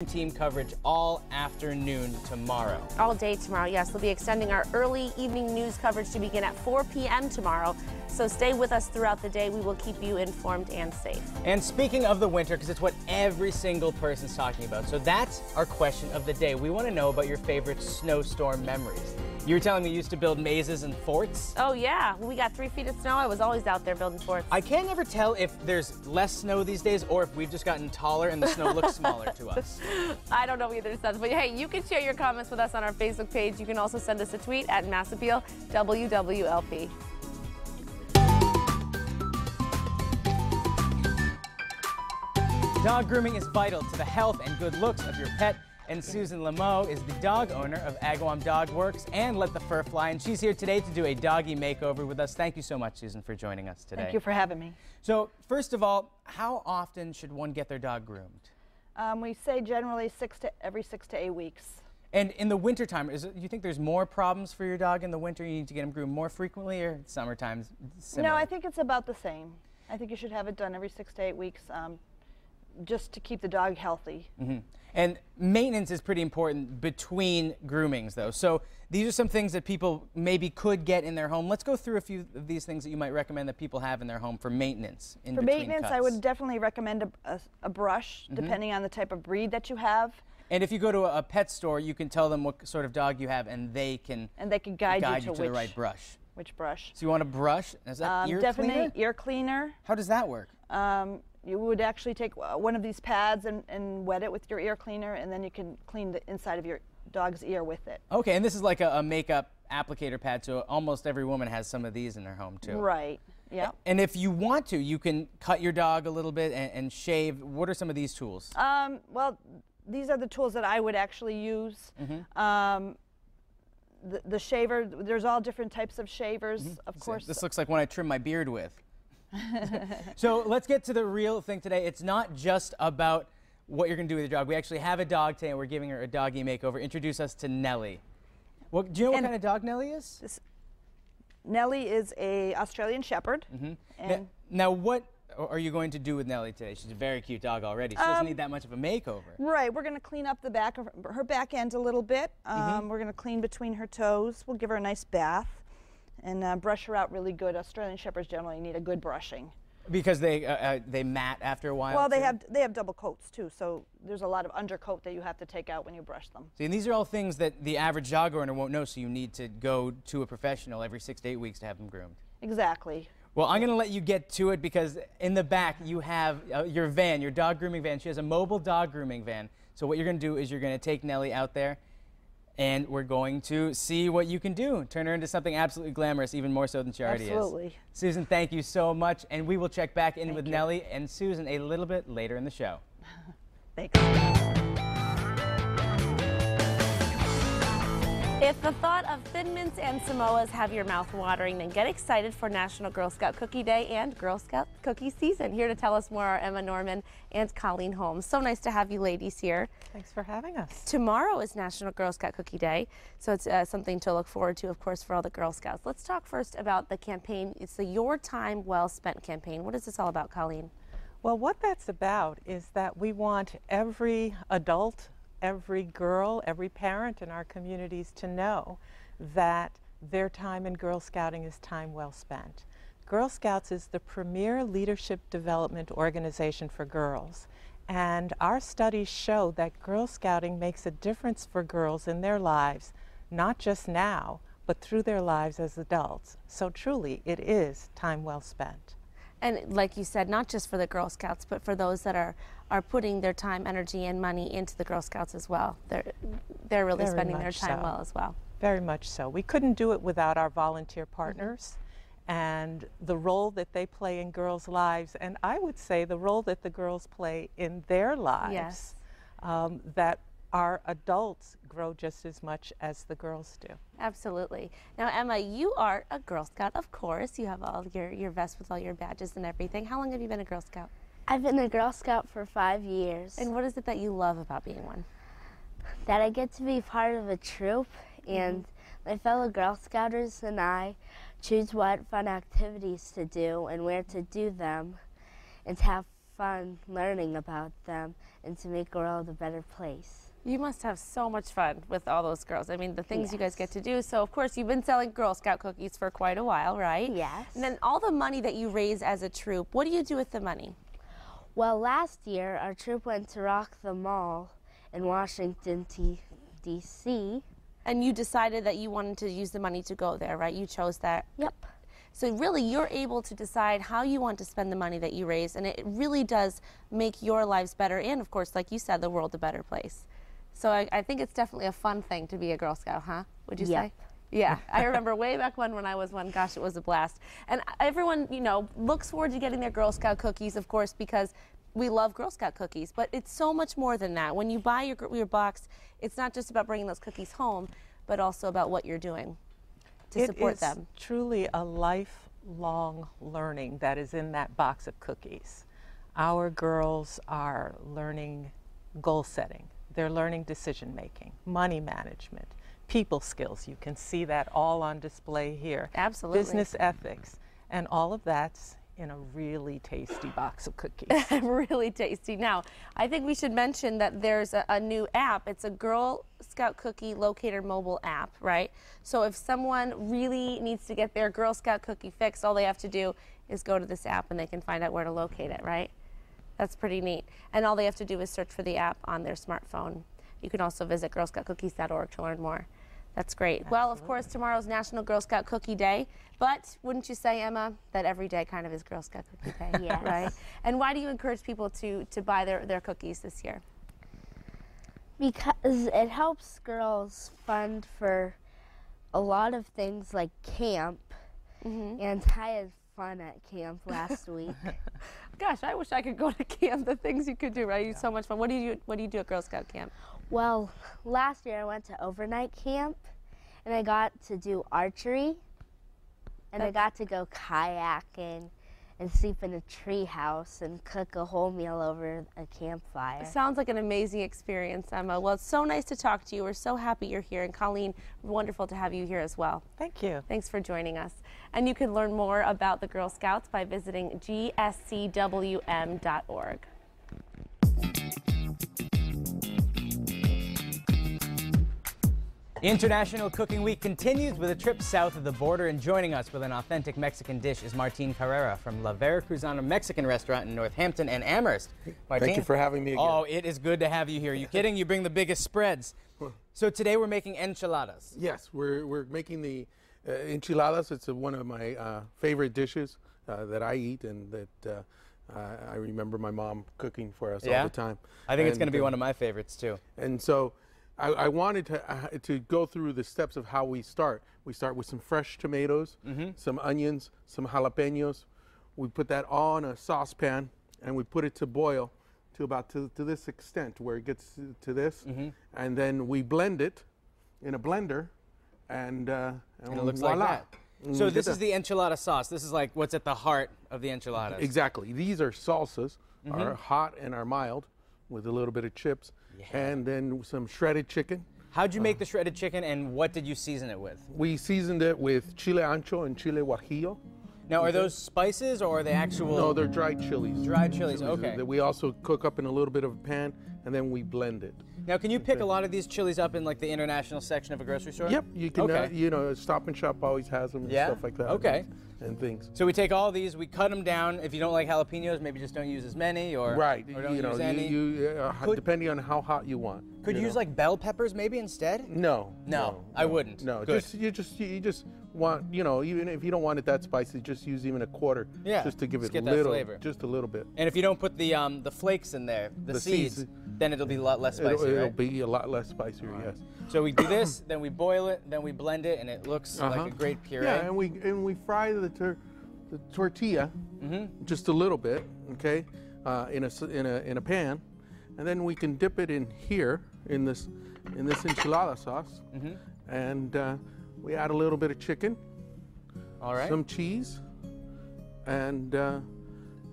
team coverage all afternoon tomorrow. All day tomorrow, yes. We'll be extending our early evening news coverage to begin at 4 p.m. tomorrow. So stay with us throughout the day. We will keep you informed and safe. And speaking of the winter, because it's what every single person's talking about, so that's our question of the day. We want to know about your favorite snowstorm memories. You were telling me you used to build mazes and forts? Oh, yeah. When we got 3 feet of snow, I was always out there building forts. I can't ever tell if there's less snow these days or if we've just gotten taller and the snow looks smaller to us. I don't know either sense. But hey, you can share your comments with us on our Facebook page. You can also send us a tweet at MassAppeal WWLP. Dog grooming is vital to the health and good looks of your pet. And Susan Lameau is the dog owner of Agawam Dog Works and Let the Fur Fly. And she's here today to do a doggy makeover with us. Thank you so much, Susan, for joining us today. Thank you for having me. So, first of all, how often should one get their dog groomed? We say generally every 6 to 8 weeks. And in the wintertime, do you think there's more problems for your dog in the winter? You need to get them groomed more frequently, or summertime similar? No, I think it's about the same. I think you should have it done every 6 to 8 weeks just to keep the dog healthy. Mm-hmm. And maintenance is pretty important between groomings, though. So these are some things that people maybe could get in their home. Let's go through a few of these things that you might recommend that people have in their home for maintenance. For maintenance, I would definitely recommend a brush, depending on the type of breed that you have. And if you go to a pet store, you can tell them what sort of dog you have, and they can guide you to the right brush. Which brush? So you want a brush? Is that ear definitely cleaner? Ear cleaner. How does that work? You would actually take one of these pads and wet it with your ear cleaner, and then you can clean the inside of your dog's ear with it. Okay, and this is like a makeup applicator pad, so almost every woman has some of these in their home too. Right, yeah. And if you want to, you can cut your dog a little bit and shave. What are some of these tools? Well, these are the tools that I would actually use. The shaver, there's all different types of shavers, of course. This looks like one I trim my beard with. So let's get to the real thing today. It's not just about what you're going to do with your dog. We actually have a dog today, and we're giving her a doggy makeover. Introduce us to Nellie. Do you know what kind of dog Nellie is? Nellie is a Australian Shepherd. And now, what are you going to do with Nellie today? She's a very cute dog already. She doesn't need that much of a makeover. Right. We're going to clean up the back of her back end a little bit. We're going to clean between her toes. We'll give her a nice bath and brush her out really good. Australian Shepherds generally need a good brushing. Because they mat after a while? Well, they have double coats too, so there's a lot of undercoat that you have to take out when you brush them. See, and these are all things that the average dog owner won't know, so you need to go to a professional every 6 to 8 weeks to have them groomed. Exactly. Well, I'm going to let you get to it because in the back you have your van, your dog grooming van. She has a mobile dog grooming van. So what you're going to do is you're going to take Nellie out there, and we're going to see what you can do. Turn her into something absolutely glamorous, even more so than she already is. Absolutely. Susan, thank you so much, and we will check back in with Nellie and Susan a little bit later in the show. Thanks. If the thought of Thin Mints and Samoas have your mouth watering, then get excited for National Girl Scout Cookie Day and Girl Scout Cookie Season. Here to tell us more are Emma Norman and Colleen Holmes. So nice to have you ladies here. Thanks for having us. Tomorrow is National Girl Scout Cookie Day, so it's something to look forward to, of course, for all the Girl Scouts. Let's talk first about the campaign. It's the Your Time Well Spent campaign. What is this all about, Colleen? Well, what that's about is that we want every adult, every girl, every parent in our communities to know that their time in Girl Scouting is time well spent. Girl Scouts is the premier leadership development organization for girls, and our studies show that Girl Scouting makes a difference for girls in their lives, not just now, but through their lives as adults. So truly, it is time well spent. And like you said, not just for the Girl Scouts, but for those that are putting their time, energy, and money into the Girl Scouts as well. They're really spending their time well as well. Very much so. We couldn't do it without our volunteer partners and the role that they play in girls' lives, and I would say the role that the girls play in their lives. Yes. That our adults grow just as much as the girls do. Absolutely. Now, Emma, you are a Girl Scout, of course. You have all your vest with all your badges and everything. How long have you been a Girl Scout? I've been a Girl Scout for 5 years. And what is it that you love about being one? That I get to be part of a troop, and my fellow Girl Scouters and I choose what fun activities to do and where to do them, and to have fun learning about them and to make the world a better place. You must have so much fun with all those girls. I mean, the things you guys get Yes. to do. So, of course, you've been selling Girl Scout cookies for quite a while, right? Yes. And then all the money that you raise as a troop, what do you do with the money? Well, last year our troop went to Rock the Mall in Washington, D.C. And you decided that you wanted to use the money to go there, right? You chose that. Yep. So really, you're able to decide how you want to spend the money that you raise, and it really does make your lives better, and of course, like you said, the world a better place. So I think it's definitely a fun thing to be a Girl Scout, huh? Would you Yep. say? Yeah, I remember way back when I was one. Gosh, it was a blast. And everyone, you know, looks forward to getting their Girl Scout cookies, of course, because we love Girl Scout cookies. But it's so much more than that. When you buy your box, it's not just about bringing those cookies home, but also about what you're doing to support them. It is truly a lifelong learning that is in that box of cookies. Our girls are learning goal setting. They're learning decision making, money management, people skills. You can see that all on display here. Absolutely. Business ethics, and all of that's in a really tasty box of cookies. Really tasty. Now, I think we should mention that there's a new app. It's a Girl Scout Cookie Locator mobile app, right? So if someone really needs to get their Girl Scout cookie fixed, all they have to do is go to this app and they can find out where to locate it, right? That's pretty neat. And all they have to do is search for the app on their smartphone. You can also visit girlscoutcookies.org to learn more. That's great. Absolutely. Well, of course, tomorrow's National Girl Scout Cookie Day, but wouldn't you say, Emma, that every day kind of is Girl Scout Cookie Day? Yes. Right? And why do you encourage people to buy their cookies this year? Because it helps girls fund for a lot of things like camp, and I had fun at camp last week. Gosh, I wish I could go to camp. The things you could do, right? You so much fun. What do you do at Girl Scout camp? Well, last year I went to overnight camp, and I got to do archery, and I got to go kayaking and sleep in a tree house and cook a whole meal over a campfire. Sounds like an amazing experience, Emma. Well, it's so nice to talk to you. We're so happy you're here. And Colleen, wonderful to have you here as well. Thank you. Thanks for joining us. And you can learn more about the Girl Scouts by visiting gscwm.org. International Cooking Week continues with a trip south of the border, and joining us with an authentic Mexican dish is Martin Carrera from La Veracruzana Mexican Restaurant in Northampton and Amherst. Martin, Thank you for having me again. Oh, it is good to have you here. Are you kidding? You bring the biggest spreads. So today we're making enchiladas. Yes, we're making the enchiladas. It's one of my favorite dishes that I eat, and that I remember my mom cooking for us all the time. I think it's going to be And, one of my favorites too. And so I wanted to go through the steps of how we start. We start with some fresh tomatoes, some onions, some jalapenos. We put that all in a saucepan, and we put it to boil to about to this extent, where it gets to this, and then we blend it in a blender, and And it looks voila. like that. And So we this get is the enchilada sauce. This is like what's at the heart of the enchiladas. Exactly. These are salsas, are hot and are mild, with a little bit of chips, and then some shredded chicken. How'd you make the shredded chicken, and what did you season it with? We seasoned it with chile ancho and chile guajillo. Now, are those spices or are they actual? No, they're dried chilies. Dried chilies, okay. That we also cook up in a little bit of a pan, and then we blend it. Now, can you pick a lot of these chilies up in like the international section of a grocery store? Yep, you can. Okay. Stop and Shop always has them and Yeah? stuff like that. Okay. And things. So we take all these, we cut them down. If you don't like jalapenos, maybe just don't use as many, or Right. or don't use any. Could- depending on how hot you want. Could you use like bell peppers maybe instead? No. No, I wouldn't. No, Good. you just want, even if you don't want it that spicy, just use even a quarter. Yeah, Just to give just it a get that little, flavor. just a little bit. And if you don't put the flakes in there, the seeds, seeds. then it'll be a lot less spicy, It'll right? be a lot less spicier, yes. So we do this, then we boil it, then we blend it, and it looks like a great puree. Yeah, and we fry the tortilla just a little bit, okay, in a pan, and then we can dip it in here in this enchilada sauce, and we add a little bit of chicken, All right. some cheese, and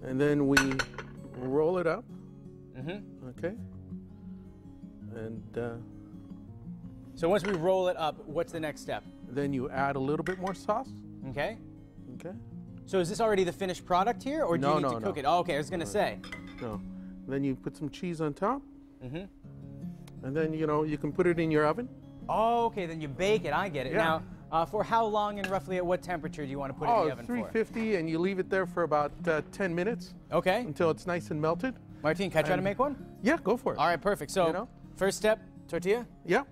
then we roll it up, okay, and So once we roll it up, what's the next step? then you add a little bit more sauce, Okay. okay. So is this already the finished product here, or do you No, need no, to cook no. it? Oh, okay, I was gonna say. No. Then you put some cheese on top. Mm-hmm. And then, you know, you can put it in your oven. Oh, okay, then you bake it. I get it. Yeah. Now, for how long and roughly at what temperature do you want to put it in the oven 350, and you leave it there for about 10 minutes. Okay. Until it's nice and melted. Martine, can I try to make one? Yeah, go for it. All right, perfect. So, You know? first step, tortilla, Yeah.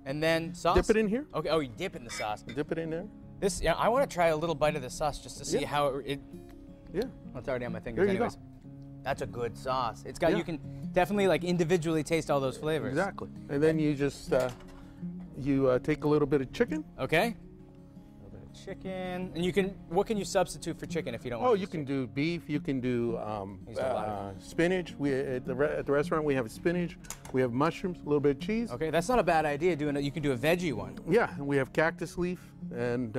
and then sauce. Dip it in here. Okay. Oh, you dip it in the sauce. Dip it in there. This, yeah, I want to try a little bite of the sauce just to see Yeah. how it. Yeah. Well, it's already on my fingers. There you anyways. go. That's a good sauce. It's got. Yeah. You can definitely like individually taste all those flavors. Exactly. And then you just take a little bit of chicken. Okay. A little bit of chicken, and you can. What can you substitute for chicken if you don't? Oh, want you can do beef. You can do Use a lot of spinach. We at the restaurant we have spinach. We have mushrooms. A little bit of cheese. Okay, that's not a bad idea. Doing it, you can do a veggie one. Yeah, and we have cactus leaf, and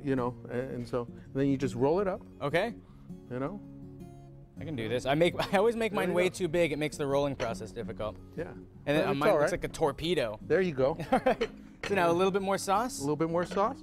you know, and so then you just roll it up. Okay. You know. I can do this. I always make mine you way go. too big. It makes the rolling process difficult. Yeah. And then It's mine all looks right. like a torpedo. There you go. All right. So now a little bit more sauce. A little bit more sauce.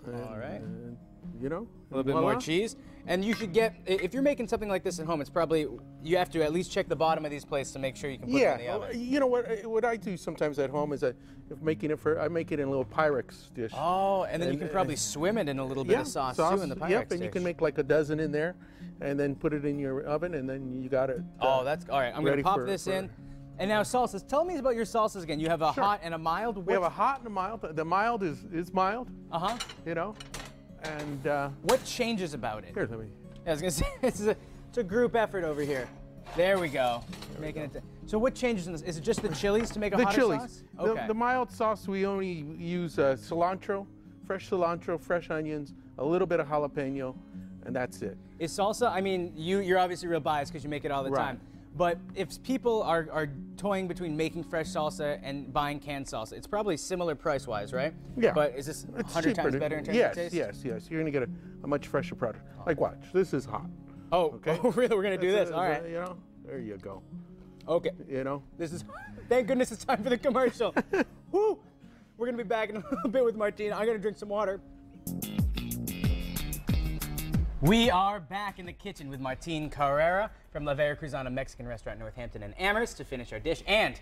All right. And, you know. A little bit more cheese. And you should get, if you're making something like this at home, it's probably, you have to at least check the bottom of these plates to make sure you can put it in the Yeah, oven. you know what I do sometimes at home is I make it in a little Pyrex dish. Oh, and then you And- can probably swim it in a little bit of sauce too in the Pyrex Yep, and you dish. can make like a dozen in there, and then put it in your oven, and then you got it. Oh, that's, all right. I'm going ready to pop for- this for- in. And now salsas. Tell me about your salsas again. You have a Sure. hot and a mild. We have a hot and a mild. The mild is mild, Uh-huh. you know, and What changes about it? here, let me. I was gonna say it's a group effort over here. There we go. Making it. So what changes in this? Is it just the chilies to make a The hotter chilies. sauce? The- Okay. The mild sauce, we only use cilantro, fresh onions, a little bit of jalapeno, and that's it. Is salsa? I mean, you're obviously real biased because you make it all the Right. time. But if people are toying between making fresh salsa and buying canned salsa, it's probably similar price-wise, right? Yeah. But is this It's 100 times cheaper. better in terms yes, of taste? Yes. You're gonna get a much fresher product. Like watch, this is hot. Oh, Okay. oh, really? We're gonna do this? All right. You know, there you go. Okay. You know. This is. Thank goodness it's time for the commercial. Woo! We're gonna be back in a little bit with Martina. I'm gonna drink some water. We are back in the kitchen with Martine Carrera from La Veracruzana Mexican Restaurant, Northampton and Amherst to finish our dish, and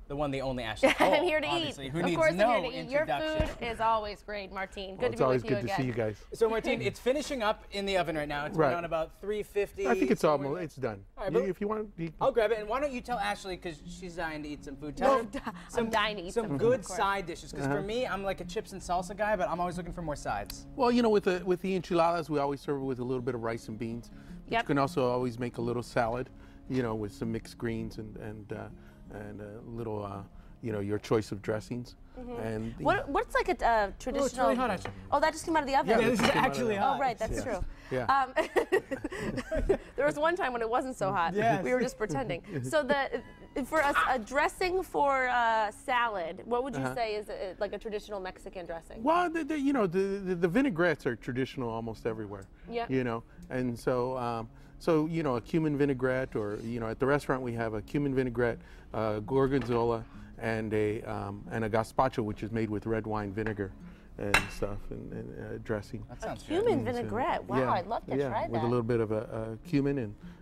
the one, the only Ashley Cole, I'm here to obviously, eat. who Of needs course, no I'm here to eat. Your introduction. food is always great, Martine. Good It's to be always with you good again. to see you guys. So Martine, it's finishing up in the oven right now. It's been Right. on about 350. I think it's somewhere almost there. it's done. All right, but- If you want, I'll grab it, and why don't you tell Ashley, because she's dying to eat some food. Tell her I'm dying to eat some food, good of course. side dishes, because for me, I'm like a chips and salsa guy, but I'm always looking for more sides. well, you know, with the enchiladas, we always serve it with a little bit of rice and beans. But Yep. you can also always make a little salad, you know, with some mixed greens and a little, you know, your choice of dressings. And the- What's like a traditional? really hot, actually. Oh, that just came out of the oven. Yeah, this is came out of actually the- hot. Oh, right, that's Yeah. true. Yeah. There was one time when it wasn't so hot. Yes. We were just pretending. So for a dressing for salad, what would you say is like a traditional Mexican dressing? Well, you know, the vinaigrettes are traditional almost everywhere. Yeah. You know, and so you know, a cumin vinaigrette, or you know, at the restaurant we have a cumin vinaigrette, gorgonzola, and a gazpacho, which is made with red wine vinegar and stuff, and dressing. That sounds Cumin good. And so- vinaigrette. Wow, yeah, I'd love to yeah, try that. with a little bit of a cumin,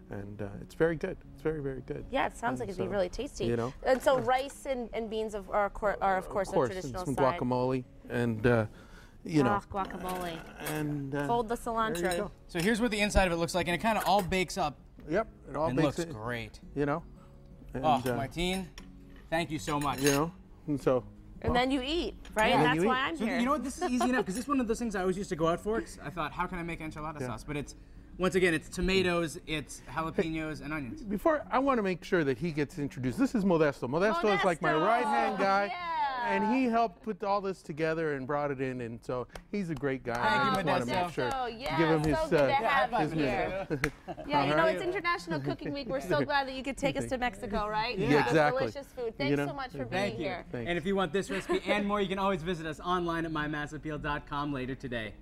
and it's very good. It's very, very good. Yeah, it sounds like it'd be So, really tasty. you know. And so rice and beans are of course Of a course, traditional and some side. guacamole, and you know, Guacamole. and Fold the there you cilantro. go. So here's what the inside of it looks like, and it kind of all bakes up Yep, it all and makes looks it. great. You know. And, Oh, Martine, thank you so much. you know, and so. And then you eat, right? Yeah. And And that's you why eat. I'm So here. you know what? This is easy enough because this is one of those things I always used to go out for. 'Cause I thought, how can I make enchilada sauce? But it's once again, it's tomatoes, it's jalapenos, and onions. Before, I want to make sure that he gets introduced. This is Modesto. Modesto is like my Modesto! right-hand guy, Yeah. and he helped put all this together and brought it in, and so he's a great guy. Thank I you, just want to Modesto. make sure Yeah, give him his so good to have high you five, here. Modesto. Yeah, you know, Alright. it's International Cooking Week. We're so glad that you could take us to Mexico, right? Yeah, It's exactly. delicious food. Thanks You know, so much for being Thank you. here. Thanks. And if you want this recipe and more, you can alwass visit us online at mymassappeal.com later today.